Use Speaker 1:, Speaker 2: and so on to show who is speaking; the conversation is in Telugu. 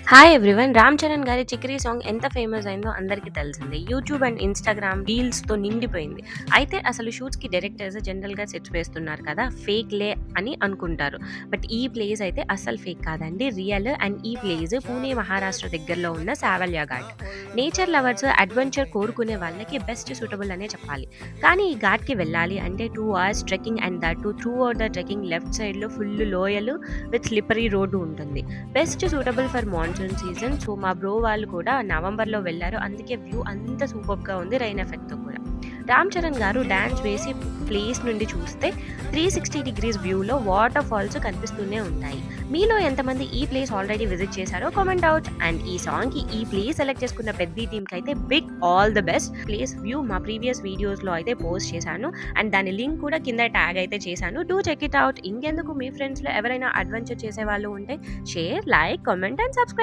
Speaker 1: Hi everyone. 'రామ్ చరణ్' గారి 'చికిరి' సాంగ్ ఎంత ఫేమస్ అయిందో అందరికీ తెలిసిందే. యూట్యూబ్ అండ్ ఇన్‌స్టాగ్రామ్ రీల్స్‌తో నిండిపోయింది. అయితే అసలు షూట్స్‌కి డైరెక్టర్స్ జనరల్‌గా సెట్స్ వేస్తున్నారు కదా! ఫేక్‌లే అని అనుకుంటారు. బట్ ఈ ప్లేస్ అయితే అస్సలు ఫేక్ కాదండి. రియల్. అండ్ ఈ ప్లేస్ పూణే, మహారాష్ట్ర దగ్గరలో ఉన్న సావల్య ఘాట్. నేచర్ లవర్స్, అడ్వెంచర్ కోరుకునే వాళ్ళకి బెస్ట్ సూటబుల్ అనే చెప్పాలి. కానీ ఈ ఘాట్‌కి వెళ్ళాలి అంటే 2 hours trekking and that two through out the trekking left సైడ్‌లో ఫుల్ లోయలు విత్ స్లిప్పరీ రోడ్డు ఉంటుంది. Best suitable for monsoon season. So మా బ్రో వాళ్ళు కూడా నవంబర్‌లో వెళ్లారు. అందుకే వ్యూ అంత సూపర్బ్‌గా ఉంది రైన్ ఎఫెక్ట్‌తో కూడా. రామ్ చరణ్ గారు డాన్స్ వేసి ప్లేస్ నుండి చూస్తే 360 డిగ్రీస్ వ్యూలో వాటర్ ఫాల్స్ కనిపిస్తూనే ఉంటాయి. మీలో ఎంతమంది ఈ ప్లేస్ ఆల్రెడీ విజిట్ చేశారో కామెంట్ అవుట్. అండ్ ఈ సాంగ్‌కి ఈ ప్లేస్ సెలెక్ట్ చేసుకున్న పెద్ద టీమ్‌కి అయితే big all the best. Place view మా ప్రీవియస్ వీడియోస్‌లో అయితే పోస్ట్ చేశాను. అండ్ దాని లింక్ కూడా కింద ట్యాగ్ అయితే చేశాను. Do check it out. ఇంకెందుకు మీ ఫ్రెండ్స్‌లో ఎవరైనా అడ్వెంచర్ చేసేవాళ్ళు ఉంటే share, like, comment and subscribe.